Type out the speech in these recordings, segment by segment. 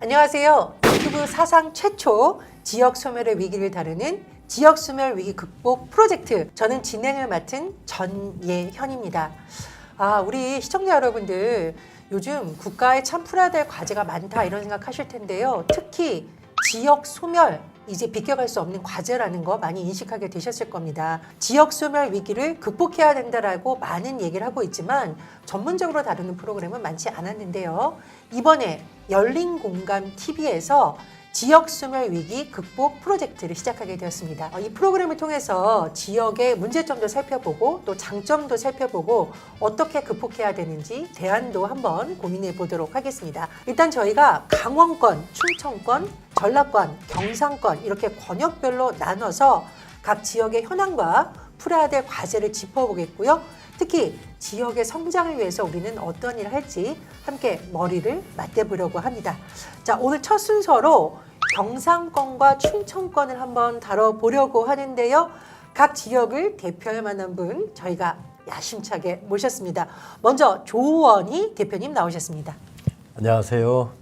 안녕하세요. 유튜브 사상 최초 지역 소멸의 위기를 다루는 지역 소멸 위기 극복 프로젝트. 저는 진행을 맡은 전예현입니다. 우리 시청자 여러분들 요즘 국가에 참 풀어야 될 과제가 많다 이런 생각하실 텐데요. 특히 지역 소멸 이제 비껴갈 수 없는 과제라는 거 많이 인식하게 되셨을 겁니다. 지역 소멸 위기를 극복해야 된다라고 많은 얘기를 하고 있지만 전문적으로 다루는 프로그램은 많지 않았는데요. 이번에 열린 공감 TV에서 지역 소멸 위기 극복 프로젝트를 시작하게 되었습니다. 이 프로그램을 통해서 지역의 문제점도 살펴보고 또 장점도 살펴보고 어떻게 극복해야 되는지 대안도 한번 고민해 보도록 하겠습니다. 일단 저희가 강원권, 충청권, 전라권, 경상권 이렇게 권역별로 나눠서 각 지역의 현황과 풀어야 될 과제를 짚어보겠고요. 특히 지역의 성장을 위해서 우리는 어떤 일을 할지 함께 머리를 맞대보려고 합니다. 자, 오늘 첫 순서로 경상권과 충청권을 한번 다뤄보려고 하는데요. 각 지역을 대표할 만한 분 저희가 야심차게 모셨습니다. 먼저 조원희 대표님 나오셨습니다. 안녕하세요.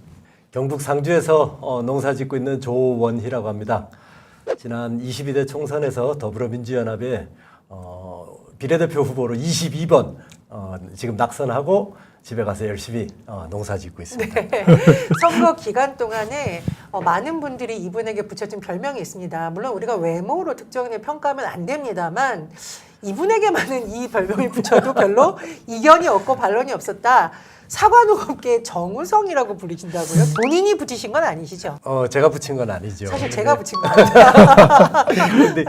경북 상주에서 농사 짓고 있는 조원희라고 합니다. 지난 22대 총선에서 더불어민주연합의 비례대표 후보로 22번 지금 낙선하고 집에 가서 열심히 농사 짓고 있습니다. 네. 선거 기간 동안에 많은 분들이 이분에게 붙여준 별명이 있습니다. 물론 우리가 외모로 특정인을 평가하면 안 됩니다만 이분에게만은 이 별명이 붙여도 별로 이견이 없고 반론이 없었다. 사과농업계 정우성이라고 부르신다고요? 본인이 붙이신 건 아니시죠? 제가 붙인 건 아니죠. 사실 제가 붙인 거 아니에요. 근데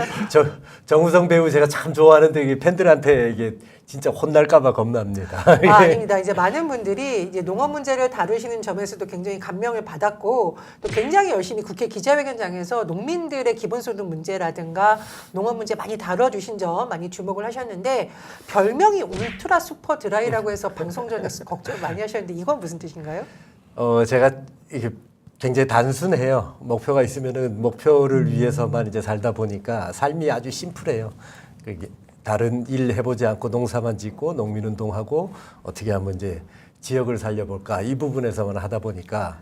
정우성 배우 제가 참 좋아하는데 이게 팬들한테 이게 진짜 혼날까봐 겁납니다. 아닙니다. 이제 많은 분들이 이제 농업 문제를 다루시는 점에서도 굉장히 감명을 받았고 또 굉장히 열심히 국회 기자회견장에서 농민들의 기본소득 문제라든가 농업 문제 많이 다뤄주신 점 많이 주목을 하셨는데 별명이 울트라 슈퍼 드라이라고 해서 방송 전에서 걱정을 많이 하셨는데 이건 무슨 뜻인가요? 제가 이게 굉장히 단순해요. 목표가 있으면은 목표를 위해서만 이제 살다 보니까 삶이 아주 심플해요. 다른 일 해보지 않고 농사만 짓고 농민운동하고 어떻게 하면 이제 지역을 살려볼까 이 부분에서만 하다 보니까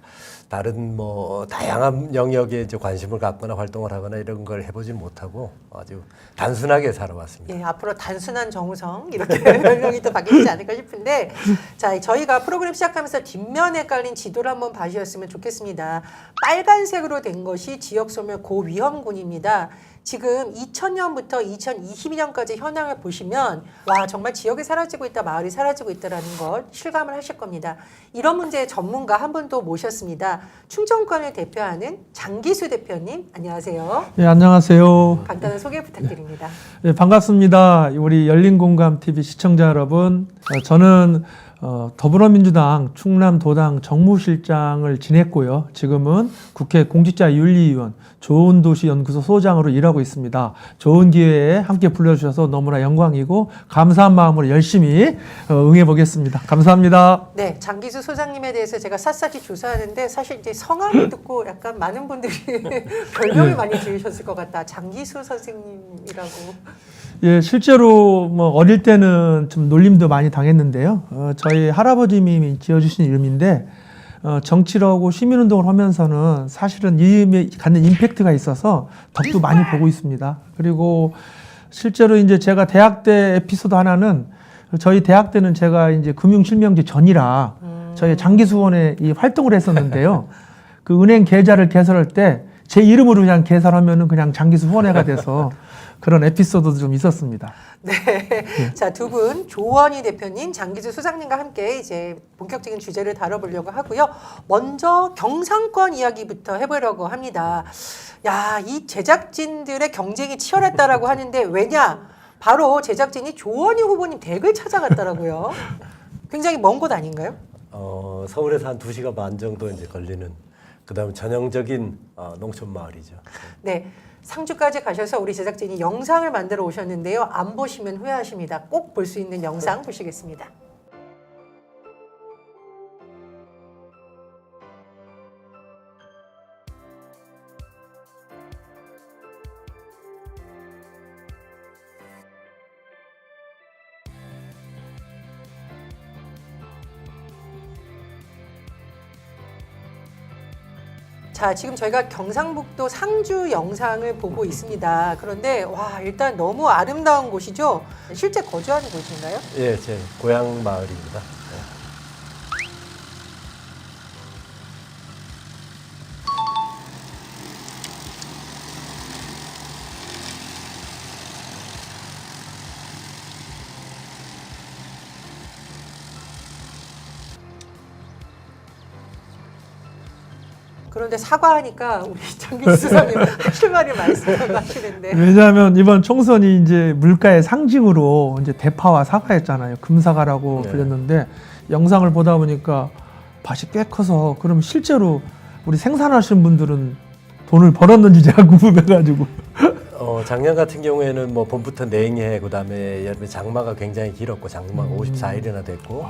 다른 뭐 다양한 영역에 이제 관심을 갖거나 활동을 하거나 이런 걸 해보지 못하고 아주 단순하게 살아왔습니다. 예, 앞으로 단순한 정우성 이렇게 별명이 또 바뀌지 않을까 싶은데 자, 저희가 프로그램 시작하면서 뒷면에 깔린 지도를 한번 봐주셨으면 좋겠습니다. 빨간색으로 된 것이 지역소멸 고위험군입니다. 지금 2000년부터 2022년까지 현황을 보시면 와 정말 지역이 사라지고 있다, 마을이 사라지고 있다는 걸 실감을 하실 겁니다. 이런 문제의 전문가 한 분 또 모셨습니다. 충청권을 대표하는 장기수 대표님 안녕하세요. 네, 안녕하세요. 간단한 소개 부탁드립니다. 네, 반갑습니다. 우리 열린공감TV 시청자 여러분. 저는 더불어민주당 충남도당 정무실장을 지냈고요. 지금은 국회 공직자윤리위원 좋은도시연구소 소장으로 일하고 있습니다. 좋은 기회에 함께 불러주셔서 너무나 영광이고 감사한 마음으로 열심히 응해보겠습니다. 감사합니다. 네, 장기수 소장님에 대해서 제가 샅샅이 조사하는데 사실 이제 성함을 듣고 약간 많은 분들이 별명을 많이 지으셨을 것 같다. 장기수 선생님이라고. 예, 실제로 뭐 어릴 때는 좀 놀림도 많이 당했는데요. 저희 할아버님이 지어주신 이름인데 정치를 하고 시민운동을 하면서는 사실은 이 이름에 갖는 임팩트가 있어서 덕도 많이 보고 있습니다. 그리고 실제로 이제 제가 대학 때 에피소드 하나는 저희 대학 때는 제가 이제 금융실명제 전이라 저희 장기수원에 이 활동을 했었는데요. 그 은행 계좌를 개설할 때 제 이름으로 그냥 개설하면은 그냥 장기수원회가 돼서 그런 에피소드도 좀 있었습니다. 네. 자, 두 분, 조원희 대표님, 장기수 소장님과 함께 이제 본격적인 주제를 다뤄보려고 하고요. 먼저 경상권 이야기부터 해보려고 합니다. 야, 이 제작진들의 경쟁이 치열했다라고 하는데 왜냐? 바로 제작진이 조원희 후보님 댁을 찾아갔더라고요. 굉장히 먼 곳 아닌가요? 서울에서 한 2시간 반 정도 이제 걸리는 그다음 전형적인 농촌 마을이죠. 네. 상주까지 가셔서 우리 제작진이 영상을 만들어 오셨는데요. 안 보시면 후회하십니다. 꼭 볼 수 있는 영상 보시겠습니다. 자, 지금 저희가 경상북도 상주 영상을 보고 있습니다. 그런데 와, 일단 너무 아름다운 곳이죠. 실제 거주하는 곳인가요? 예, 제 고향 마을입니다. 예. 그런데 사과하니까 우리 장길 수석님 하실 말이 말씀하시는데. 왜냐하면 이번 총선이 이제 물가의 상징으로 이제 대파와 사과였잖아요. 금사과라고 네. 불렸는데 영상을 보다 보니까 밭이 꽤 커서 그럼 실제로 우리 생산하시는 분들은 돈을 벌었는지 제가 궁금해가지고. 작년 같은 경우에는 뭐 봄부터 냉해, 그다음에 여름에 장마가 굉장히 길었고 장마가 54일이나 됐고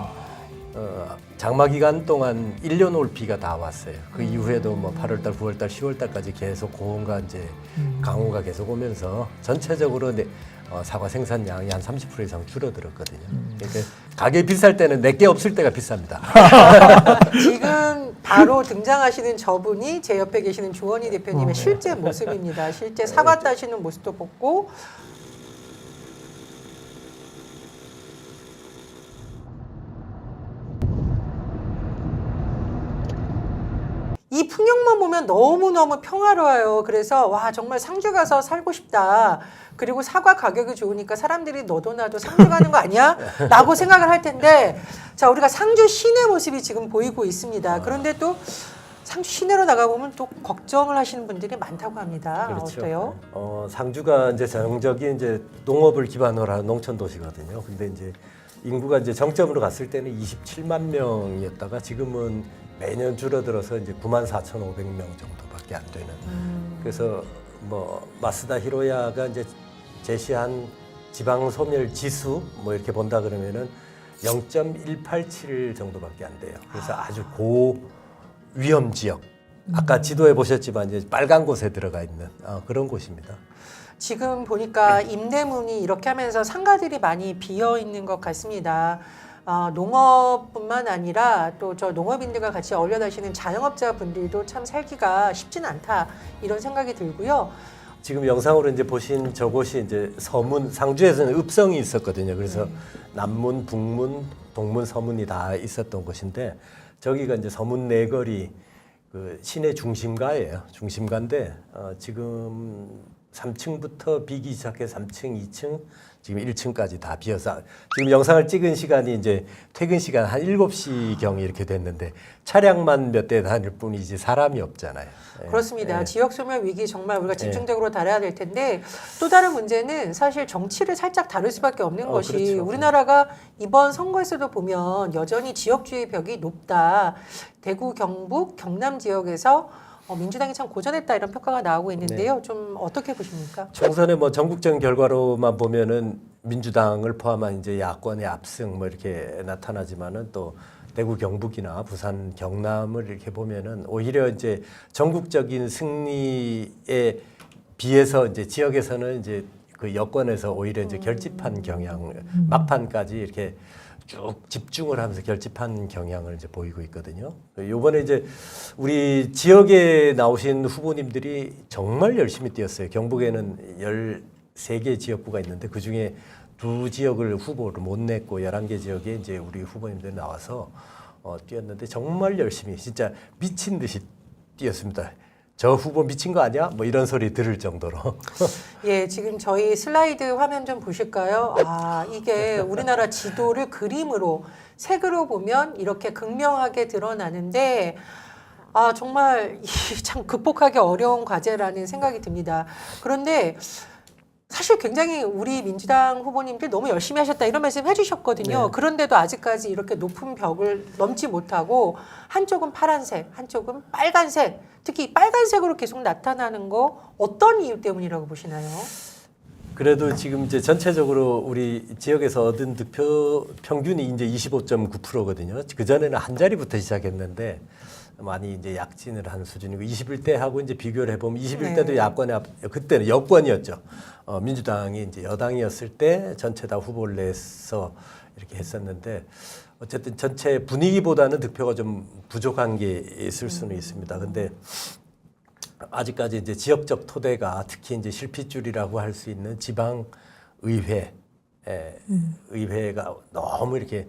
장마 기간 동안 1년 올 비가 다 왔어요. 그 이후에도 뭐 8월달, 9월달, 10월달까지 계속 고온과 이제 강우가 계속 오면서 전체적으로 사과 생산량이 한 30% 이상 줄어들었거든요. 그러니까 가게 비쌀 때는 내게 없을 때가 비쌉니다. 지금 바로 등장하시는 저분이 제 옆에 계시는 조원희 대표님의 실제 모습입니다. 실제 사과 따시는 모습도 보고 이 풍경만 보면 너무너무 평화로워요. 그래서 와, 정말 상주 가서 살고 싶다. 그리고 사과 가격이 좋으니까 사람들이 너도 나도 상주 가는 거 아니야? 라고 생각을 할 텐데, 자, 우리가 상주 시내 모습이 지금 보이고 있습니다. 그런데 또 상주 시내로 나가보면 또 걱정을 하시는 분들이 많다고 합니다. 그렇죠. 어때요? 상주가 이제 전형적인 이제 농업을 기반으로 한 농촌 도시거든요. 근데 이제 인구가 이제 정점으로 갔을 때는 27만 명이었다가 지금은 매년 줄어들어서 이제 94,500명 정도밖에 안 되는. 그래서 뭐 마스다 히로야가 이제 제시한 지방 소멸 지수 뭐 이렇게 본다 그러면은 0.187 정도밖에 안 돼요. 그래서 아주 고 위험 지역. 아까 지도에 보셨지만 이제 빨간 곳에 들어가 있는 그런 곳입니다. 지금 보니까 임대문이 이렇게 하면서 상가들이 많이 비어 있는 것 같습니다. 농업뿐만 아니라 또 저 농업인들과 같이 어울려 다니시는 자영업자분들도 참 살기가 쉽지는 않다 이런 생각이 들고요. 지금 영상으로 이제 보신 저곳이 이제 서문, 상주에서는 읍성이 있었거든요. 그래서 남문, 북문, 동문, 서문이 다 있었던 곳인데 저기가 이제 서문 내거리 그 시내 중심가예요. 중심가인데 지금 3층부터 비기 시작해서 3층, 2층, 지금 1층까지 다 비어서 지금 영상을 찍은 시간이 이제 퇴근 시간 한 7시경이 이렇게 됐는데 차량만 몇 대 다닐 뿐이지 사람이 없잖아요. 그렇습니다. 예. 지역 소멸 위기 정말 우리가 집중적으로 다뤄야 될 텐데 또 다른 문제는 사실 정치를 살짝 다룰 수밖에 없는 것이 그렇죠. 우리나라가 이번 선거에서도 보면 여전히 지역주의 벽이 높다. 대구, 경북, 경남 지역에서 민주당이 참 고전했다 이런 평가가 나오고 있는데요. 좀 어떻게 보십니까? 총선의 뭐 전국적인 결과로만 보면은 민주당을 포함한 이제 야권의 압승 뭐 이렇게 나타나지만은 또 대구 경북이나 부산 경남을 이렇게 보면은 오히려 이제 전국적인 승리에 비해서 이제 지역에서는 이제 그 여권에서 오히려 이제 결집한 경향 막판까지 이렇게 쭉 집중을 하면서 결집한 경향을 이제 보이고 있거든요. 이번에 이제 우리 지역에 나오신 후보님들이 정말 열심히 뛰었어요. 경북에는 13개 지역구가 있는데 그 중에 2지역을 후보를 못 냈고 11개 지역에 이제 우리 후보님들이 나와서 뛰었는데 정말 열심히 진짜 미친 듯이 뛰었습니다. 저 후보 미친 거 아니야? 뭐 이런 소리 들을 정도로. 예, 지금 저희 슬라이드 화면 좀 보실까요? 이게 우리나라 지도를 그림으로 색으로 보면 이렇게 극명하게 드러나는데 정말 참 극복하기 어려운 과제라는 생각이 듭니다. 그런데 사실 굉장히 우리 민주당 후보님들 너무 열심히 하셨다 이런 말씀 해주셨거든요. 네. 그런데도 아직까지 이렇게 높은 벽을 넘지 못하고 한쪽은 파란색, 한쪽은 빨간색, 특히 빨간색으로 계속 나타나는 거 어떤 이유 때문이라고 보시나요? 그래도 지금 이제 전체적으로 우리 지역에서 얻은 득표 평균이 이제 25.9%거든요. 그 전에는 한 자리부터 시작했는데 많이 이제 약진을 한 수준이고 21대하고 이제 비교를 해보면 21대도 네. 야권의 그때는 여권이었죠. 민주당이 이제 여당이었을 때 전체 다 후보를 내서 이렇게 했었는데 어쨌든 전체 분위기보다는 득표가 좀 부족한 게 있을 수는 있습니다. 근데 아직까지 이제 지역적 토대가 특히 이제 실핏줄이라고 할 수 있는 지방 의회가 너무 이렇게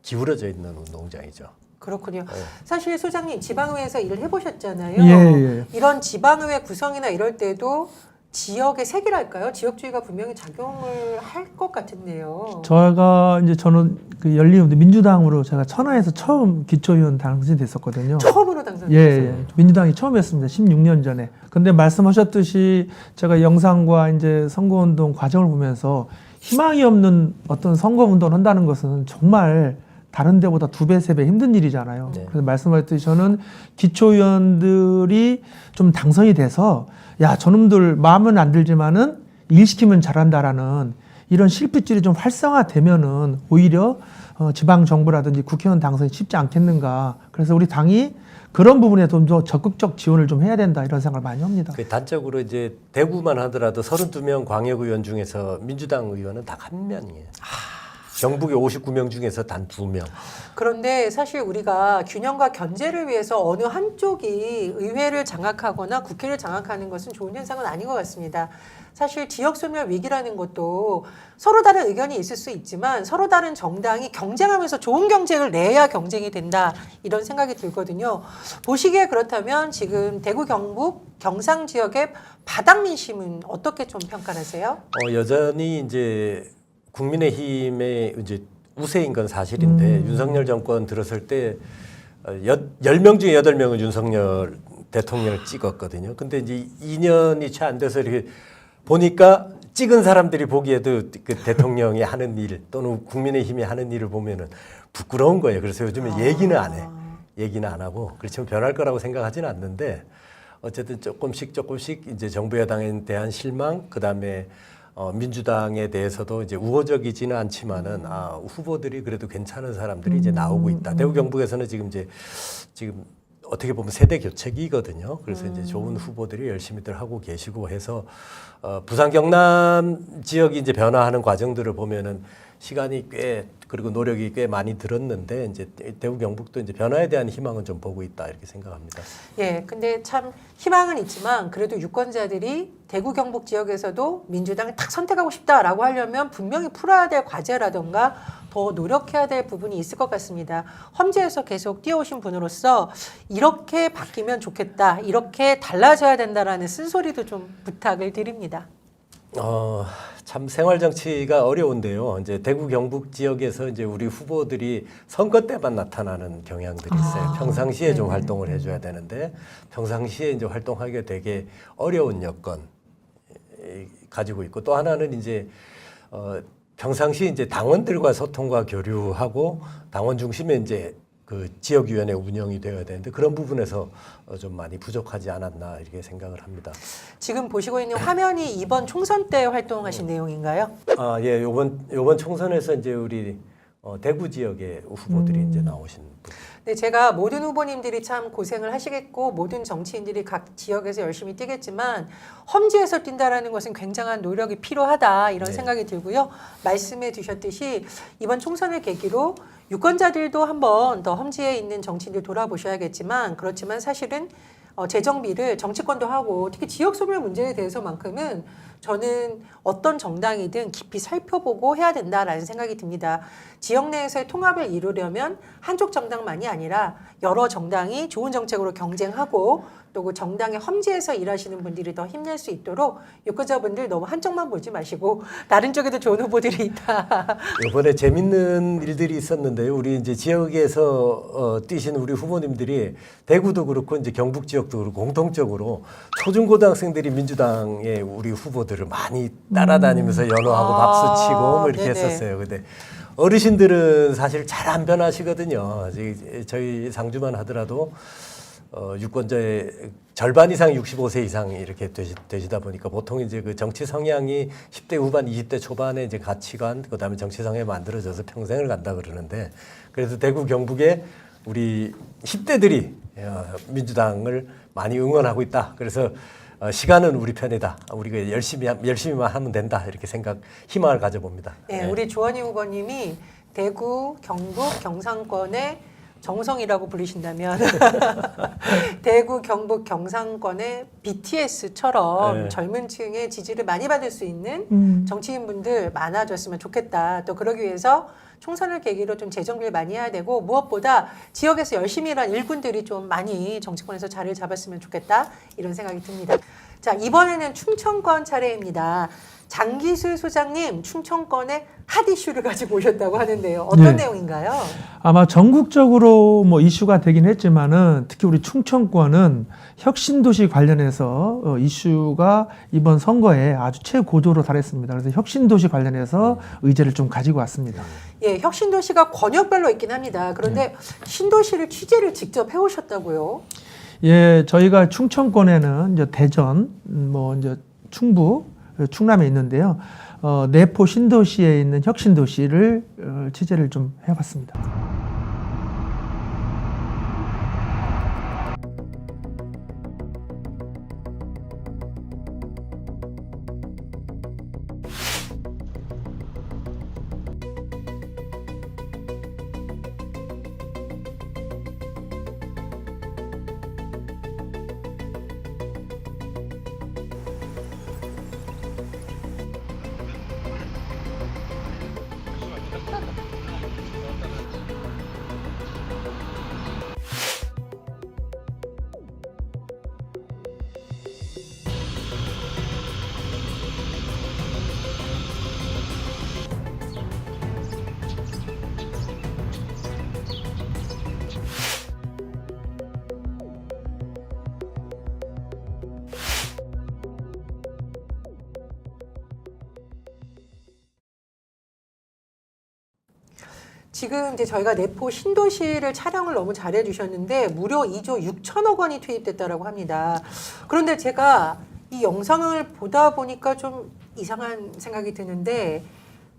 기울어져 있는 농장이죠. 그렇군요. 네. 사실 소장님 지방의회에서 일을 해보셨잖아요. 예. 이런 지방의회 구성이나 이럴 때도 지역의 색이랄까요? 지역주의가 분명히 작용을 할 것 같은데요. 저는 그 열린우리 민주당으로 제가 천하에서 처음 기초의원 당선이 됐었거든요. 처음으로 당선됐어요. 예. 민주당이 처음이었습니다. 16년 전에. 근데 말씀하셨듯이 제가 영상과 이제 선거운동 과정을 보면서 희망이 없는 어떤 선거운동을 한다는 것은 정말 다른 데보다 2배, 3배 힘든 일이잖아요. 네. 그래서 말씀하셨듯이 저는 기초의원들이 좀 당선이 돼서 야, 저놈들 마음은 안 들지만은 일 시키면 잘한다라는 이런 실핏줄이 좀 활성화되면은 오히려 지방 정부라든지 국회의원 당선이 쉽지 않겠는가. 그래서 우리 당이 그런 부분에 좀 더 적극적 지원을 좀 해야 된다 이런 생각을 많이 합니다. 그 단적으로 이제 대구만 하더라도 32명 광역의원 중에서 민주당 의원은 딱 한 명이에요. 경북의 59명 중에서 단 2명. 그런데 사실 우리가 균형과 견제를 위해서 어느 한쪽이 의회를 장악하거나 국회를 장악하는 것은 좋은 현상은 아닌 것 같습니다. 사실 지역소멸 위기라는 것도 서로 다른 의견이 있을 수 있지만 서로 다른 정당이 경쟁하면서 좋은 경쟁을 내야 경쟁이 된다 이런 생각이 들거든요. 보시기에 그렇다면 지금 대구 경북 경상 지역의 바닥 민심은 어떻게 좀 평가하세요? 여전히 이제 국민의힘의 이제 우세인 건 사실인데 윤석열 정권 들었을 때 10명 중에 8명은 윤석열 대통령을 찍었거든요. 근데 이제 2년이 채 안 돼서 이렇게 보니까 찍은 사람들이 보기에도 그 대통령이 하는 일 또는 국민의힘이 하는 일을 보면은 부끄러운 거예요. 그래서 요즘에 얘기는 안 해. 얘기는 안 하고 그렇지만 변할 거라고 생각하지는 않는데 어쨌든 조금씩 이제 정부 여당에 대한 실망 그다음에 민주당에 대해서도 이제 우호적이지는 않지만은 후보들이 그래도 괜찮은 사람들이 이제 나오고 있다. 대구 경북에서는 지금 어떻게 보면 세대 교체기거든요. 그래서 이제 좋은 후보들이 열심히들 하고 계시고 해서 부산 경남 지역이 이제 변화하는 과정들을 보면은 시간이 꽤 그리고 노력이 꽤 많이 들었는데 이제 대구 경북도 이제 변화에 대한 희망은 좀 보고 있다 이렇게 생각합니다. 예, 근데 참 희망은 있지만 그래도 유권자들이 대구 경북 지역에서도 민주당을 딱 선택하고 싶다라고 하려면 분명히 풀어야 될 과제라던가 더 노력해야 될 부분이 있을 것 같습니다. 험지에서 계속 뛰어오신 분으로서 이렇게 바뀌면 좋겠다, 이렇게 달라져야 된다라는 쓴소리도 좀 부탁을 드립니다. 참 생활 정치가 어려운데요. 이제 대구 경북 지역에서 이제 우리 후보들이 선거 때만 나타나는 경향들이 있어요. 평상시에 좀 활동을 해줘야 되는데 평상시에 이제 활동하기가 되게 어려운 여건 가지고 있고 또 하나는 이제 평상시 이제 당원들과 소통과 교류하고 당원 중심의 이제 그 지역위원회 운영이 되어야 되는데 그런 부분에서 좀 많이 부족하지 않았나 이렇게 생각을 합니다. 지금 보시고 있는 화면이 이번 총선 때 활동하신 내용인가요? 예, 요번 총선에서 이제 우리 대구 지역의 후보들이 이제 나오신 분. 네, 제가 모든 후보님들이 참 고생을 하시겠고 모든 정치인들이 각 지역에서 열심히 뛰겠지만 험지에서 뛴다라는 것은 굉장한 노력이 필요하다 이런 네. 생각이 들고요. 말씀해 주셨듯이 이번 총선을 계기로 유권자들도 한번 더 험지에 있는 정치인들 돌아보셔야겠지만 그렇지만 사실은 재정비를 정치권도 하고 특히 지역 소멸 문제에 대해서만큼은 저는 어떤 정당이든 깊이 살펴보고 해야 된다라는 생각이 듭니다. 지역 내에서의 통합을 이루려면 한쪽 정당만이 아니라 여러 정당이 좋은 정책으로 경쟁하고 또 그 정당의 험지에서 일하시는 분들이 더 힘낼 수 있도록 유권자분들 너무 한쪽만 보지 마시고 다른 쪽에도 좋은 후보들이 있다. 이번에 재밌는 일들이 있었는데요. 우리 이제 지역에서 뛰신 우리 후보님들이 대구도 그렇고 이제 경북 지역도 그렇고 공통적으로 초중고등학생들이 민주당의 우리 후보들을 많이 따라다니면서 연호하고 박수 치고 뭐 이렇게 네네. 했었어요. 근데 어르신들은 사실 잘 안 변하시거든요. 저희 상주만 하더라도 유권자의 절반 이상 65세 이상 이렇게 되시다 보니까 보통 이제 그 정치 성향이 10대 후반, 20대 초반에 이제 가치관, 그다음에 정치 성향이 만들어져서 평생을 간다 그러는데 그래서 대구 경북에 우리 10대들이 민주당을 많이 응원하고 있다. 그래서 시간은 우리 편이다. 우리가 열심히만 하면 된다. 이렇게 희망을 가져봅니다. 네, 우리 조원희 후보님이 대구, 경북, 경상권의 정성이라고 불리신다면 대구, 경북, 경상권의 BTS처럼 네. 젊은 층의 지지를 많이 받을 수 있는 정치인분들 많아졌으면 좋겠다. 또 그러기 위해서 총선을 계기로 좀 재정비를 많이 해야 되고 무엇보다 지역에서 열심히 일한 일꾼들이 좀 많이 정치권에서 자리를 잡았으면 좋겠다. 이런 생각이 듭니다. 자, 이번에는 충청권 차례입니다. 장기술 소장님, 충청권의 핫 이슈를 가지고 오셨다고 하는데요. 어떤 네. 내용인가요? 아마 전국적으로 뭐 이슈가 되긴 했지만은 특히 우리 충청권은 혁신도시 관련해서 이슈가 이번 선거에 아주 최고조로 달했습니다. 그래서 혁신도시 관련해서 의제를 좀 가지고 왔습니다. 예, 혁신도시가 권역별로 있긴 합니다. 그런데 신도시를 취재를 직접 해오셨다고요? 예, 저희가 충청권에는 이제 대전, 뭐 이제 충북, 충남에 있는데요. 내포 신도시에 있는 혁신도시를 취재를 좀 해봤습니다. 지금 이제 저희가 내포 신도시를 촬영을 너무 잘해 주셨는데 무려 2조 6천억 원이 투입됐다라고 합니다. 그런데 제가 이 영상을 보다 보니까 좀 이상한 생각이 드는데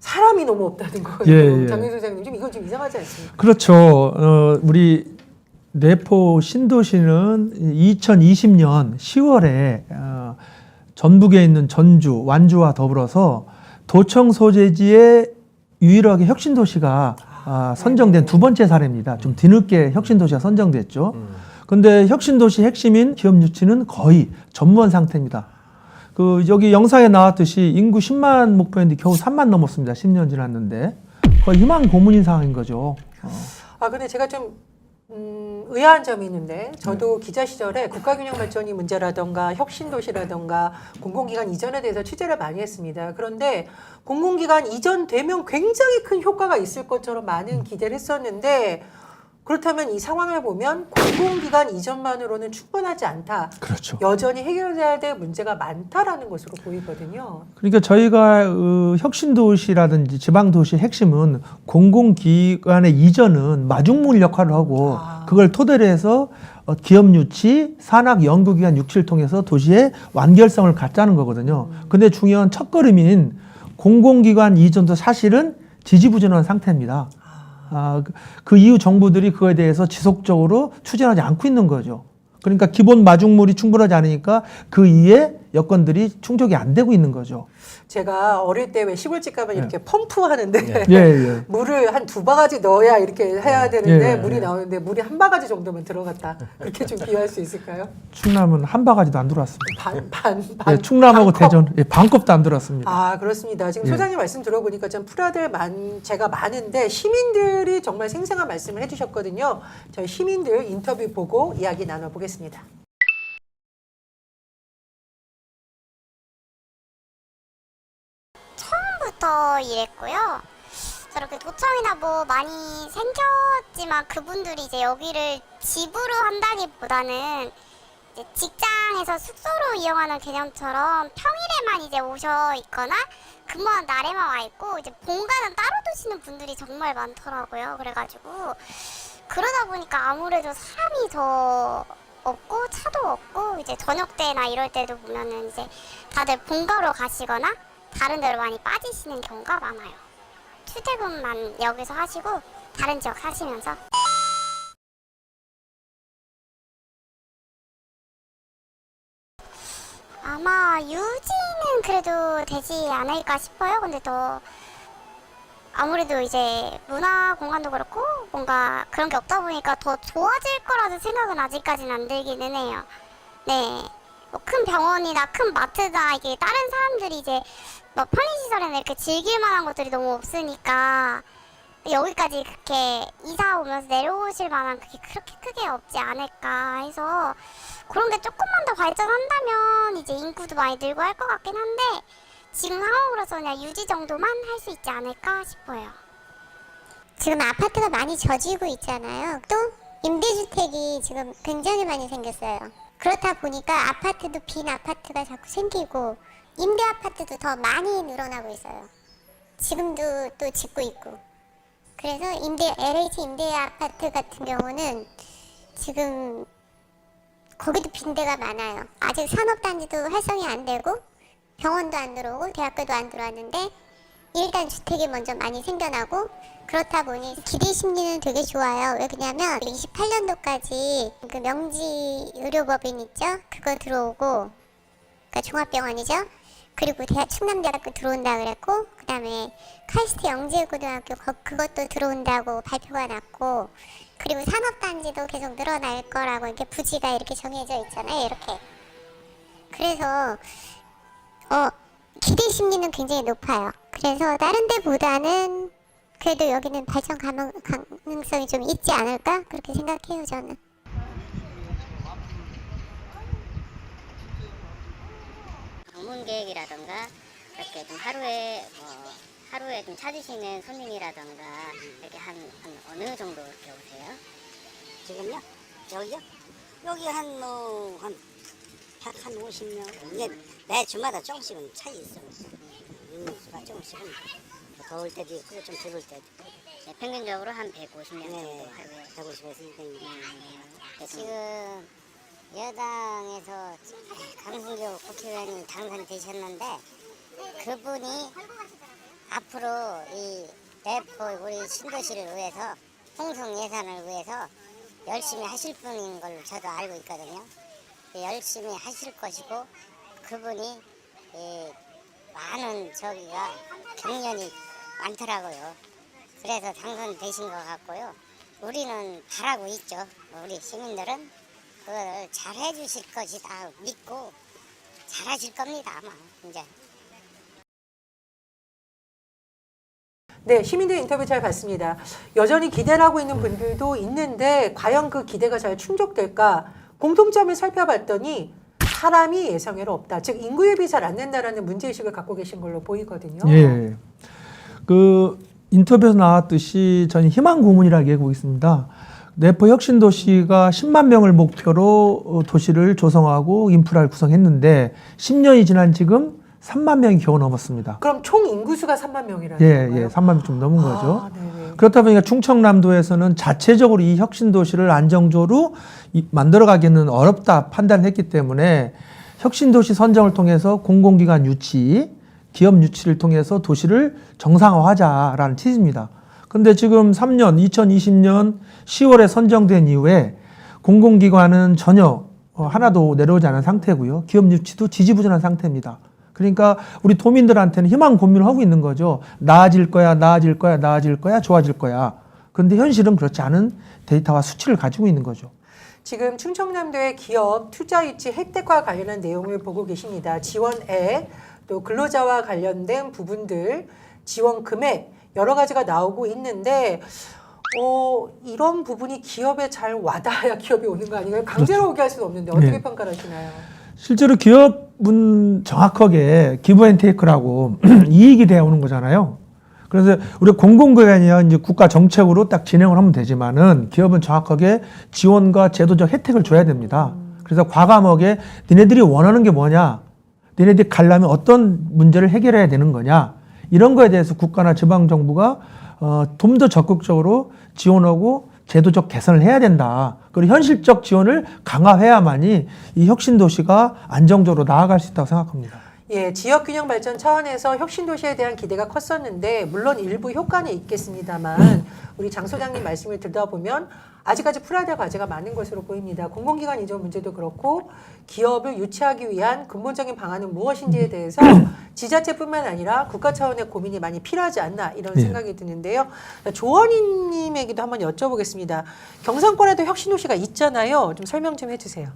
사람이 너무 없다는 거예요. 예, 예. 장윤 소장님, 좀 이건 좀 이상하지 않습니까? 그렇죠. 우리 내포 신도시는 2020년 10월에 전북에 있는 전주, 완주와 더불어서 도청 소재지에 유일하게 혁신도시가 선정된 두 번째 사례입니다. 좀 뒤늦게 혁신도시가 선정됐죠. 근데 혁신도시 핵심인 기업 유치는 거의 전무한 상태입니다. 그 여기 영상에 나왔듯이 인구 10만 목표였는데 겨우 3만 넘었습니다. 10년 지났는데 거의 희망 고문인 상황인 거죠. 근데 제가 좀 의아한 점이 있는데 저도 기자 시절에 국가균형발전이 문제라던가 혁신도시라던가 공공기관 이전에 대해서 취재를 많이 했습니다. 그런데 공공기관 이전되면 굉장히 큰 효과가 있을 것처럼 많은 기대를 했었는데 그렇다면 이 상황을 보면 공공기관 이전만으로는 충분하지 않다. 그렇죠. 여전히 해결해야 될 문제가 많다라는 것으로 보이거든요. 그러니까 저희가 혁신도시라든지 지방도시 핵심은 공공기관의 이전은 마중물 역할을 하고 그걸 토대로 해서 기업 유치, 산학 연구기관 유치를 통해서 도시의 완결성을 갖자는 거거든요. 근데 중요한 첫걸음인 공공기관 이전도 사실은 지지부진한 상태입니다. 그 이후 정부들이 그거에 대해서 지속적으로 추진하지 않고 있는 거죠. 그러니까 기본 마중물이 충분하지 않으니까 그 이에 여건들이 충족이 안 되고 있는 거죠. 제가 어릴 때 왜 시골집 가면 이렇게 펌프하는데 예. 물을 한 2바가지 넣어야 이렇게 해야 되는데 예. 물이 나오는데 물이 1바가지 정도만 들어갔다. 그렇게 좀 비유할 수 있을까요? 충남은 한 바가지도 안 들어왔습니다. 반. 예, 충남하고 반컵. 대전 반컵도 안 들어왔습니다. 그렇습니다. 지금 예. 소장님 말씀 들어보니까 좀 풀어야될 제가 많은데 시민들이 정말 생생한 말씀을 해주셨거든요. 저희 시민들 인터뷰 보고 이야기 나눠보겠습니다. 처음부터 일했고요. 저렇게 도청이나 뭐 많이 생겼지만 그분들이 이제 여기를 집으로 한다기보다는 이제 직장에서 숙소로 이용하는 개념처럼 평일에만 이제 오셔 있거나 근무한 날에만 와 있고 이제 본가는 따로 두시는 분들이 정말 많더라고요. 그래가지고 그러다 보니까 아무래도 사람이 더 없고 차도 없고 이제 저녁 때나 이럴 때도 보면은 이제 다들 본가로 가시거나 다른 데로 많이 빠지시는 경우가 많아요. 출퇴근만 여기서 하시고 다른 지역 사시면서. 아마 유지는 그래도 되지 않을까 싶어요. 근데 더 아무래도 이제 문화 공간도 그렇고 뭔가 그런 게 없다 보니까 더 좋아질 거라는 생각은 아직까지는 안 들기는 해요. 네. 뭐 큰 병원이나 큰 마트나 이게 다른 사람들이 이제 뭐 편의시설이나 이렇게 즐길 만한 것들이 너무 없으니까 여기까지 그렇게 이사 오면서 내려오실 만한 그게 그렇게 크게 없지 않을까 해서 그런 게 조금만 더 발전한다면 이제 인구도 많이 늘고 할 것 같긴 한데 지금 상황으로서 그냥 유지 정도만 할 수 있지 않을까 싶어요. 지금 아파트가 많이 젖이고 있잖아요. 또 임대주택이 지금 굉장히 많이 생겼어요. 그렇다 보니까 아파트도 빈 아파트가 자꾸 생기고 임대 아파트도 더 많이 늘어나고 있어요. 지금도 또 짓고 있고. 그래서 LH 임대 아파트 같은 경우는 지금 거기도 빈대가 많아요. 아직 산업단지도 활성이 안 되고 병원도 안 들어오고 대학교도 안 들어왔는데 일단 주택이 먼저 많이 생겨나고 그렇다 보니 기대 심리는 되게 좋아요. 왜 그러냐면 28년도까지 그 명지 의료법인 있죠? 그거 들어오고 그러니까 종합병원이죠? 그리고 충남대학교 들어온다 그랬고 그 다음에 카이스트 영재고등학교 그것도 들어온다고 발표가 났고 그리고 산업단지도 계속 늘어날 거라고 이렇게 부지가 이렇게 정해져 있잖아요. 이렇게. 그래서 기대 심리는 굉장히 높아요. 그래서 다른 데보다는 그래도 여기는 발전 가능성이 좀 있지 않을까? 그렇게 생각해요, 저는. 방문 계획이라던가 이렇게 좀 하루에 좀 찾으시는 손님이라던가 이렇게 한 어느 정도 이렇게 오세요? 지금요? 여기요? 여기 한 50명. 이제 매 주마다 조금씩은 차이 있어. 인수가 조금씩은 더울 때도 있고 좀 더울 때도 있고. 네, 평균적으로 한 150명 정도 네, 하루에. 150에서 200명. 네, 지금 여당에서 강승규 국회의원이 당선되셨는데 그분이 앞으로 이 대포 우리 신도시를 위해서 홍성 예산을 위해서 열심히 하실 분인 걸로 저도 알고 있거든요. 열심히 하실 것이고 그분이 많은 저기가 경련이 많더라고요. 그래서 당선되신 것 같고요. 우리는 바라고 있죠. 우리 시민들은 그걸 잘 해주실 것이다 믿고 잘 하실 겁니다 아마 이제. 네, 시민들 인터뷰 잘 봤습니다. 여전히 기대를 하고 있는 분들도 있는데 과연 그 기대가 잘 충족될까? 공통점을 살펴봤더니 사람이 예상외로 없다. 즉 인구유입이 잘 안 된다라는 문제의식을 갖고 계신 걸로 보이거든요. 예. 그 인터뷰에서 나왔듯이 저는 희망 고문이라고 얘기하고 있습니다. 내포 혁신도시가 10만 명을 목표로 도시를 조성하고 인프라를 구성했는데 10년이 지난 지금 3만 명이 겨우 넘었습니다. 그럼 총 인구수가 3만 명이라는 예, 건가요? 예, 3만 명 좀 넘은 거죠. 네네. 그렇다 보니까 충청남도에서는 자체적으로 이 혁신도시를 안정적으로 만들어가기는 어렵다 판단을 했기 때문에 혁신도시 선정을 통해서 공공기관 유치, 기업 유치를 통해서 도시를 정상화하자라는 취지입니다. 근데 지금 3년, 2020년 10월에 선정된 이후에 공공기관은 전혀 하나도 내려오지 않은 상태고요. 기업 유치도 지지부진한 상태입니다. 그러니까 우리 도민들한테는 희망 고민을 하고 있는 거죠. 나아질 거야, 나아질 거야, 나아질 거야, 좋아질 거야. 그런데 현실은 그렇지 않은 데이터와 수치를 가지고 있는 거죠. 지금 충청남도의 기업 투자 유치 혜택과 관련한 내용을 보고 계십니다. 지원액, 또 근로자와 관련된 부분들, 지원 금액 여러 가지가 나오고 있는데 이런 부분이 기업에 잘 와닿아야 기업이 오는 거 아닌가요? 강제로 오게 할 수는 없는데 어떻게 네. 평가를 하시나요? 실제로 기업은 정확하게 기브앤테이크라고 이익이 되어 오는 거잖아요. 그래서 우리 공공기관이야 이제 국가 정책으로 딱 진행을 하면 되지만은 기업은 정확하게 지원과 제도적 혜택을 줘야 됩니다. 그래서 과감하게 니네들이 원하는 게 뭐냐, 니네들이 가려면 어떤 문제를 해결해야 되는 거냐, 이런 거에 대해서 국가나 지방 정부가 좀 더 적극적으로 지원하고 제도적 개선을 해야 된다. 그리고 현실적 지원을 강화해야만이 이 혁신도시가 안정적으로 나아갈 수 있다고 생각합니다. 예, 지역균형 발전 차원에서 혁신도시에 대한 기대가 컸었는데 물론 일부 효과는 있겠습니다만 우리 장 소장님 말씀을 듣다 보면 아직까지 풀어야 될 과제가 많은 것으로 보입니다. 공공기관 이전 문제도 그렇고 기업을 유치하기 위한 근본적인 방안은 무엇인지에 대해서 지자체뿐만 아니라 국가 차원의 고민이 많이 필요하지 않나 이런 네. 생각이 드는데요. 조원희님에게도 한번 여쭤보겠습니다. 경상권에도 혁신도시가 있잖아요. 좀 설명 좀 해주세요.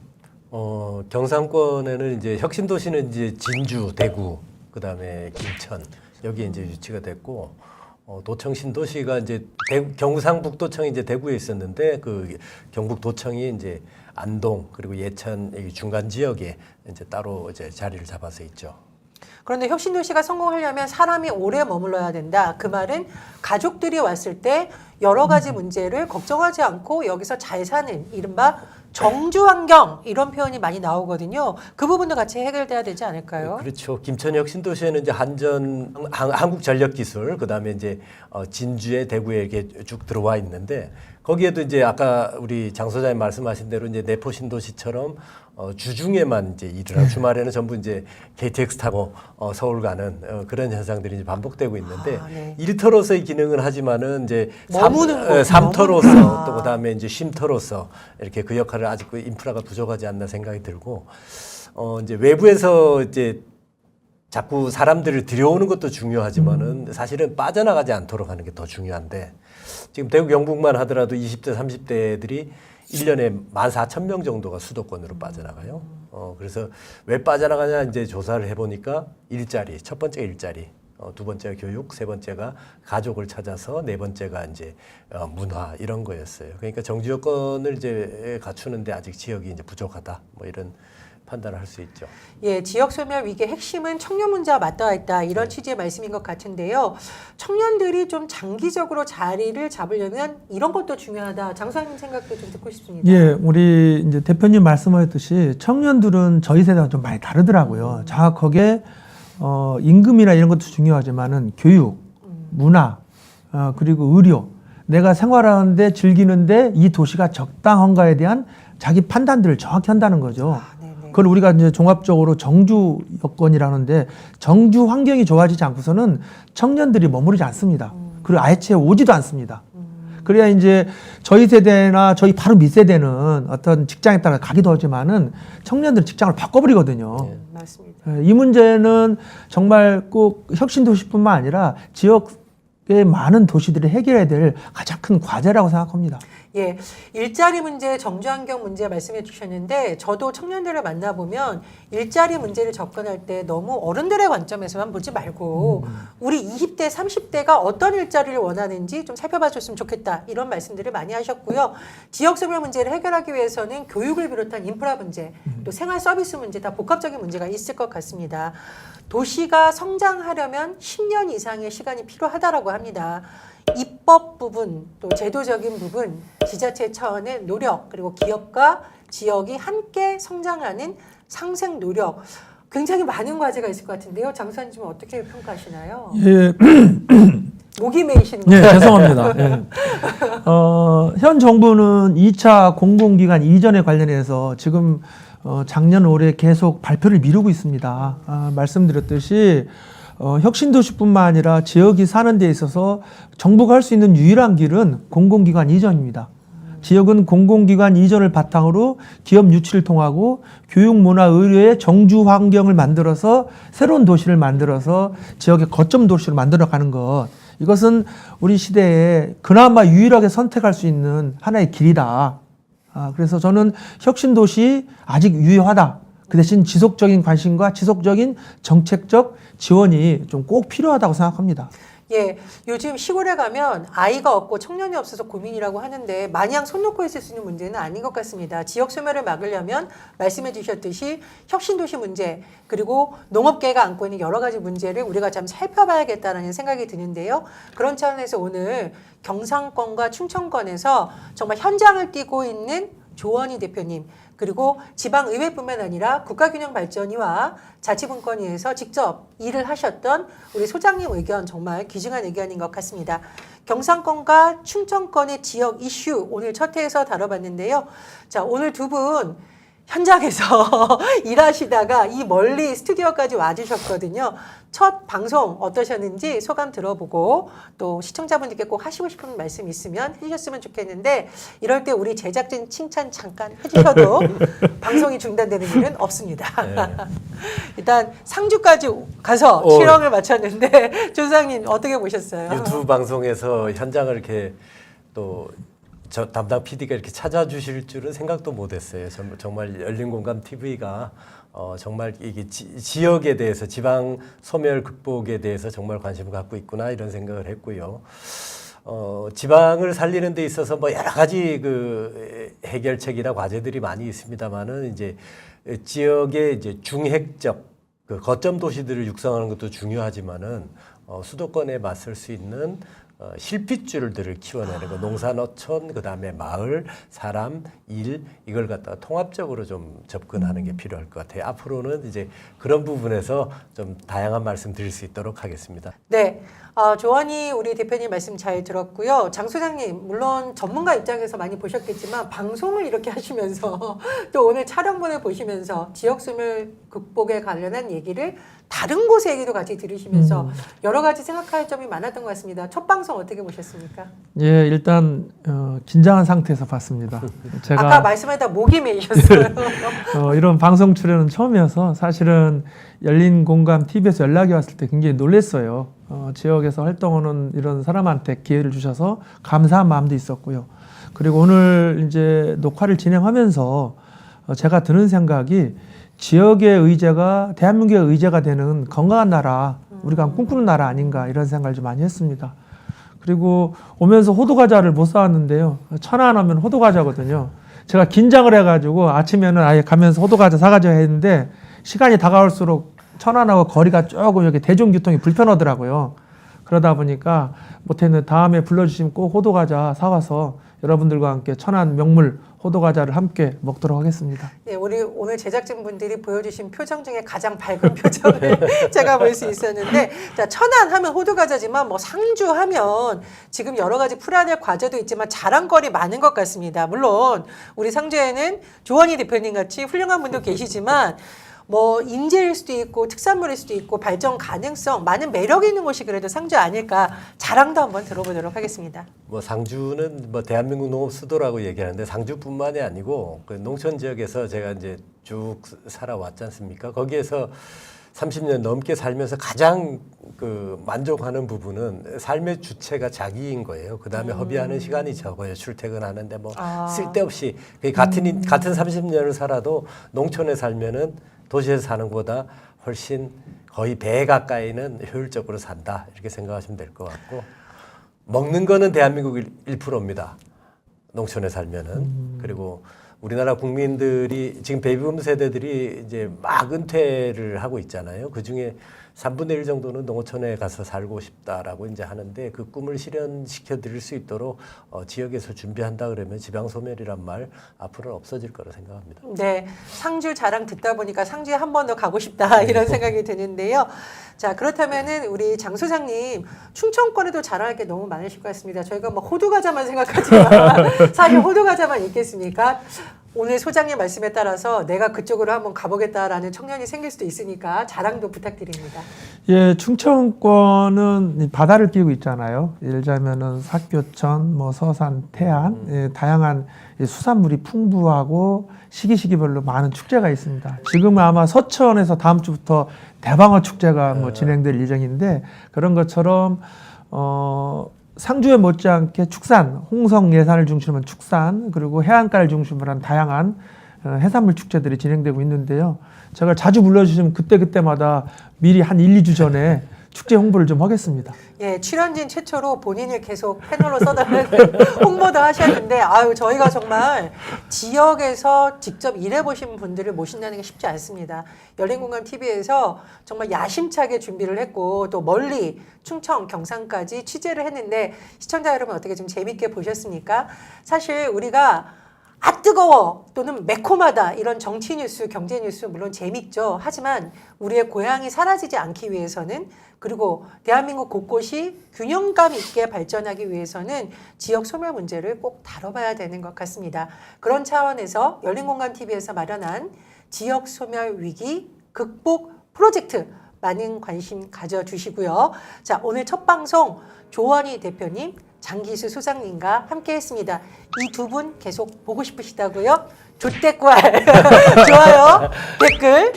경상권에는 이제 혁신도시는 이제 진주, 대구, 그다음에 김천 여기에 이제 유치가 됐고 도청 신도시가 이제 경상북도청이 이제 대구에 있었는데 그 경북도청이 이제 안동 그리고 예천 여기 중간 지역에 이제 따로 이제 자리를 잡아서 있죠. 그런데 혁신도시가 성공하려면 사람이 오래 머물러야 된다. 그 말은 가족들이 왔을 때 여러 가지 문제를 걱정하지 않고 여기서 잘 사는 이른바 정주 환경 이런 표현이 많이 나오거든요. 그 부분도 같이 해결돼야 되지 않을까요? 그렇죠. 김천 혁신도시에는 이제 한국전력기술 그다음에 이제 진주에 대구에 이렇게 쭉 들어와 있는데 거기에도 이제 아까 우리 장 소장님 말씀하신 대로 이제 내포 신도시처럼 주중에만 이제 일을 하고 주말에는 전부 이제 KTX 타고 서울 가는 그런 현상들이 이제 반복되고 있는데 네. 일터로서의 기능은 하지만은 이제 머무는 거, 삼터로서 머무는구나. 또 그다음에 이제 쉼터로서 이렇게 그 역할을 아직 그 인프라가 부족하지 않나 생각이 들고 이제 외부에서 이제 자꾸 사람들을 들여오는 것도 중요하지만은 사실은 빠져나가지 않도록 하는 게 더 중요한데 지금 대구 경북만 하더라도 20대 30대들이 1년에 14,000명 정도가 수도권으로 빠져나가요. 그래서 왜 빠져나가냐 이제 조사를 해보니까 일자리, 첫 번째가 일자리, 두 번째가 교육, 세 번째가 가족을 찾아서 네 번째가 이제 문화 이런 거였어요. 그러니까 정주 여건을 이제 갖추는데 아직 지역이 이제 부족하다. 뭐 이런 판단을 할 수 있죠. 예, 지역 소멸 위기의 핵심은 청년 문제와 맞닿아 있다. 이런 취지의 말씀인 것 같은데요. 청년들이 좀 장기적으로 자리를 잡으려면 이런 것도 중요하다. 장 소장님 생각도 좀 듣고 싶습니다. 예, 우리 이제 대표님 말씀하셨듯이 청년들은 저희 세대와 좀 많이 다르더라고요. 정확하게 임금이나 이런 것도 중요하지만은 교육, 문화, 그리고 의료, 내가 생활하는데 즐기는데 이 도시가 적당한가에 대한 자기 판단들을 정확히 한다는 거죠. 그걸 우리가 이제 종합적으로 정주 여건이라는데 정주 환경이 좋아지지 않고서는 청년들이 머무르지 않습니다. 그리고 아예채 오지도 않습니다. 그래야 이제 저희 세대나 저희 바로 밑세대는 어떤 직장에 따라 가기도 하지만은 청년들은 직장을 바꿔버리거든요. 맞습니다. 이 문제는 정말 꼭 혁신도시뿐만 아니라 지역의 많은 도시들이 해결해야 될 가장 큰 과제라고 생각합니다. 예, 일자리 문제, 정주환경 문제 말씀해 주셨는데 저도 청년들을 만나보면 일자리 문제를 접근할 때 너무 어른들의 관점에서만 보지 말고 우리 20대, 30대가 어떤 일자리를 원하는지 좀 살펴봐 줬으면 좋겠다 이런 말씀들을 많이 하셨고요. 지역소멸 문제를 해결하기 위해서는 교육을 비롯한 인프라 문제, 또 생활 서비스 문제 다 복합적인 문제가 있을 것 같습니다. 도시가 성장하려면 10년 이상의 시간이 필요하다라고 합니다. 입법 부분, 또 제도적인 부분, 지자체 차원의 노력, 그리고 기업과 지역이 함께 성장하는 상생 노력, 굉장히 많은 과제가 있을 것 같은데요. 장 소장님 좀 어떻게 평가하시나요? 예, 목이 메이시는 네, 거예요? 죄송합니다. 예. 현 정부는 2차 공공기관 이전에 관련해서 지금 작년 올해 계속 발표를 미루고 있습니다. 말씀드렸듯이 혁신도시뿐만 아니라 지역이 사는 데 있어서 정부가 할 수 있는 유일한 길은 공공기관 이전입니다. 지역은 공공기관 이전을 바탕으로 기업 유치를 통하고 교육, 문화, 의료의 정주 환경을 만들어서 새로운 도시를 만들어서 지역의 거점 도시로 만들어가는 것. 이것은 우리 시대에 그나마 유일하게 선택할 수 있는 하나의 길이다. 그래서 저는 혁신도시 아직 유효하다. 그 대신 지속적인 관심과 지속적인 정책적 지원이 좀 꼭 필요하다고 생각합니다. 예, 요즘 시골에 가면 아이가 없고 청년이 없어서 고민이라고 하는데 마냥 손 놓고 있을 수 있는 문제는 아닌 것 같습니다. 지역 소멸을 막으려면 말씀해 주셨듯이 혁신도시 문제 그리고 농업계가 안고 있는 여러 가지 문제를 우리가 좀 살펴봐야겠다는 생각이 드는데요. 그런 차원에서 오늘 경상권과 충청권에서 정말 현장을 뛰고 있는 조원희 대표님 그리고 지방의회뿐만 아니라 국가균형발전위와 자치분권위에서 직접 일을 하셨던 우리 소장님 의견 정말 귀중한 의견인 것 같습니다. 경상권과 충청권의 지역 이슈 오늘 첫 회에서 다뤄봤는데요. 자, 오늘 두 분 현장에서 일하시다가 이 멀리 스튜디오까지 와주셨거든요. 첫 방송 어떠셨는지 소감 들어보고 또 시청자분들께 꼭 하시고 싶은 말씀 있으면 해주셨으면 좋겠는데 이럴 때 우리 제작진 칭찬 잠깐 해주셔도 방송이 중단되는 일은 없습니다. 일단 상주까지 가서 촬영을 마쳤는데 조상님 어떻게 보셨어요? 유튜브 방송에서 현장을 이렇게 또 저 담당 PD가 이렇게 찾아주실 줄은 생각도 못했어요. 정말 열린공감 TV가 정말 이게 지역에 대해서 지방 소멸 극복에 대해서 정말 관심을 갖고 있구나 이런 생각을 했고요. 지방을 살리는 데 있어서 뭐 여러 가지 그 해결책이나 과제들이 많이 있습니다만은 이제 지역의 이제 중핵적 그 거점 도시들을 육성하는 것도 중요하지만은 수도권에 맞설 수 있는 실핏줄들을 키워내는 거, 농사, 노천, 그 다음에 마을, 사람, 일 이걸 갖다가 통합적으로 좀 접근하는 게 필요할 것 같아요. 앞으로는 이제 그런 부분에서 좀 다양한 말씀 드릴 수 있도록 하겠습니다. 네, 조원희 우리 대표님 말씀 잘 들었고요. 장 소장님 물론 전문가 입장에서 많이 보셨겠지만 방송을 이렇게 하시면서 또 오늘 촬영본을 보시면서 지역 소멸 극복에 관련한 얘기를 다른 곳의 얘기도 같이 들으시면서 여러 가지 생각할 점이 많았던 것 같습니다. 첫 방송 어떻게 보셨습니까? 예, 일단 긴장한 상태에서 봤습니다. 제가 아까 말씀하다 목이 메이셨어요. 이런 방송 출연은 처음이어서 사실은 열린공감 TV에서 연락이 왔을 때 굉장히 놀랐어요. 지역에서 활동하는 이런 사람한테 기회를 주셔서 감사한 마음도 있었고요. 그리고 오늘 이제 녹화를 진행하면서 제가 드는 생각이 지역의 의제가 대한민국의 의제가 되는 건강한 나라, 우리가 꿈꾸는 나라 아닌가 이런 생각을 좀 많이 했습니다. 그리고 오면서 호두과자를 못 사왔는데요. 천안 하면 호두과자거든요. 제가 긴장을 해가지고 아침에는 아예 가면서 호두과자 사가져야 했는데 시간이 다가올수록 천안하고 거리가 조금 이렇게 대중교통이 불편하더라고요. 그러다 보니까 못했는데 다음에 불러주시면 꼭 호두과자 사와서 여러분들과 함께 천안 명물 호두과자를 함께 먹도록 하겠습니다. 네, 우리 오늘 제작진분들이 보여주신 표정 중에 가장 밝은 표정을 제가 볼 수 있었는데, 자, 천안 하면 호두과자지만 뭐 상주 하면 지금 여러 가지 풀어야 될 과제도 있지만 자랑거리 많은 것 같습니다. 물론 우리 상주에는 조원희 대표님 같이 훌륭한 분도 계시지만 뭐 인재일 수도 있고 특산물일 수도 있고 발전 가능성 많은 매력이 있는 곳이 그래도 상주 아닐까 자랑도 한번 들어보도록 하겠습니다. 뭐 상주는 뭐 대한민국 농업 수도라고 얘기하는데 상주뿐만이 아니고 그 농촌 지역에서 제가 이제 쭉 살아왔지 않습니까? 거기에서 30년 넘게 살면서 가장 그 만족하는 부분은 삶의 주체가 자기인 거예요. 그 다음에 허비하는 시간이 적어요. 출퇴근하는데 뭐 쓸데없이 같은 30년을 살아도 농촌에 살면은 도시에서 사는 것보다 훨씬 거의 배 가까이는 효율적으로 산다 이렇게 생각하시면 될 것 같고 먹는 거는 대한민국 1%입니다. 농촌에 살면은 그리고 우리나라 국민들이 지금 베이비붐 세대들이 이제 막 은퇴를 하고 있잖아요. 그 중에 3분의 1 정도는 농어촌에 가서 살고 싶다라고 이제 하는데 그 꿈을 실현시켜 드릴 수 있도록 지역에서 준비한다 그러면 지방 소멸이란 말 앞으로는 없어질 거라 생각합니다. 네, 상주 자랑 듣다 보니까 상주에 한 번 더 가고 싶다 이런 생각이 드는데요. 자, 그렇다면은 우리 장 소장님 충청권에도 자랑할 게 너무 많으실 것 같습니다. 저희가 뭐 호두과자만 생각하지만 사실 호두과자만 있겠습니까? 오늘 소장님 말씀에 따라서 내가 그쪽으로 한번 가보겠다라는 청년이 생길 수도 있으니까 자랑도 부탁드립니다. 예, 충청권은 바다를 끼고 있잖아요. 예를 들자면은 사교천, 뭐 서산, 태안, 예, 다양한 수산물이 풍부하고 시기별로 많은 축제가 있습니다. 지금 아마 서천에서 다음 주부터 대방어 축제가 뭐 진행될 예정인데 그런 것처럼 상주에 못지않게 축산, 홍성 예산을 중심으로 한 축산, 그리고 해안가를 중심으로 한 다양한 해산물 축제들이 진행되고 있는데요. 제가 자주 불러주시면 그때마다 미리 한 1, 2주 전에 축제 홍보를 좀 하겠습니다. 예, 출연진 최초로 본인을 계속 패널로 써달라는 홍보도 하셨는데, 아유, 저희가 정말 지역에서 직접 일해보신 분들을 모신다는 게 쉽지 않습니다. 열린공감 TV에서 정말 야심차게 준비를 했고, 또 멀리 충청, 경상까지 취재를 했는데, 시청자 여러분 어떻게 좀 재밌게 보셨습니까? 사실 우리가 아 뜨거워 또는 매콤하다 이런 정치 뉴스, 경제 뉴스 물론 재밌죠. 하지만 우리의 고향이 사라지지 않기 위해서는 그리고 대한민국 곳곳이 균형감 있게 발전하기 위해서는 지역 소멸 문제를 꼭 다뤄봐야 되는 것 같습니다. 그런 차원에서 열린공감TV에서 마련한 지역 소멸 위기 극복 프로젝트 많은 관심 가져주시고요. 자, 오늘 첫 방송 조원희 대표님, 장기수 소장님과 함께 했습니다. 이 두 분 계속 보고 싶으시다고요? 조댓말, 좋아요, 댓글,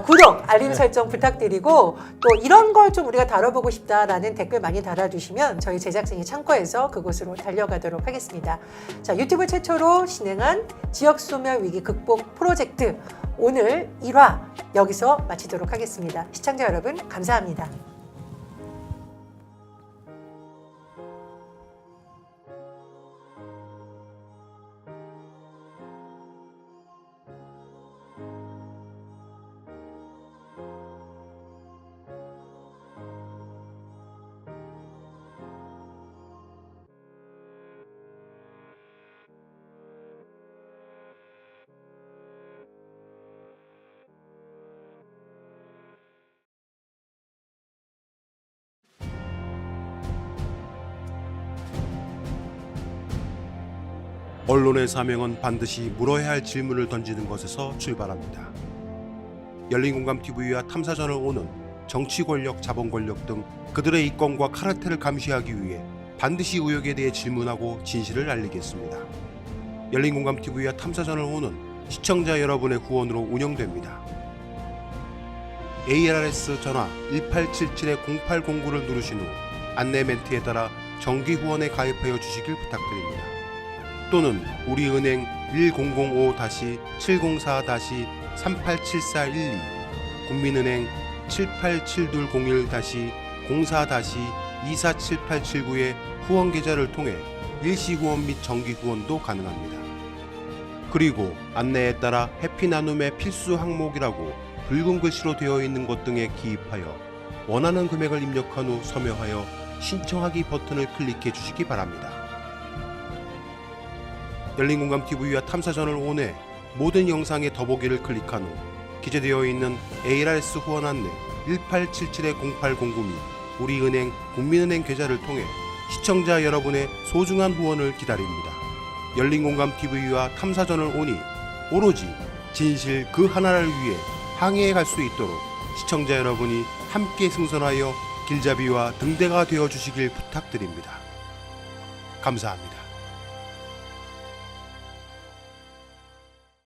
구독, 알림 설정 부탁드리고 또 이런 걸 좀 우리가 다뤄보고 싶다라는 댓글 많이 달아주시면 저희 제작진이 참고해서 그곳으로 달려가도록 하겠습니다. 자, 유튜브 최초로 진행한 지역소멸 위기 극복 프로젝트 오늘 1화 여기서 마치도록 하겠습니다. 시청자 여러분 감사합니다. 언론의 사명은 반드시 물어야 할 질문을 던지는 것에서 출발합니다. 열린공감TV와 탐사전을 오는 정치 권력, 자본 권력 등 그들의 이권과 카르텔을 감시하기 위해 반드시 의혹에 대해 질문하고 진실을 알리겠습니다. 열린공감TV와 탐사전을 오는 시청자 여러분의 후원으로 운영됩니다. ARS 전화 1877-0809를 누르신 후 안내 멘트에 따라 정기 후원에 가입하여 주시길 부탁드립니다. 또는 우리은행 1045-704-387412 국민은행 787201-04-247879의 후원 계좌를 통해 일시 후원 및 정기 후원도 가능합니다. 그리고 안내에 따라 해피 나눔의 필수 항목이라고 붉은 글씨로 되어 있는 것 등에 기입하여 원하는 금액을 입력한 후 서명하여 신청하기 버튼을 클릭해 주시기 바랍니다. 열린공감TV와 탐사전을 온해 모든 영상의 더보기를 클릭한 후 기재되어 있는 ARS 후원 안내 1877-0809 및 우리은행 국민은행 계좌를 통해 시청자 여러분의 소중한 후원을 기다립니다. 열린공감TV와 탐사전을 오니 오로지 진실 그 하나를 위해 항해해 갈 수 있도록 시청자 여러분이 함께 승선하여 길잡이와 등대가 되어 주시길 부탁드립니다. 감사합니다.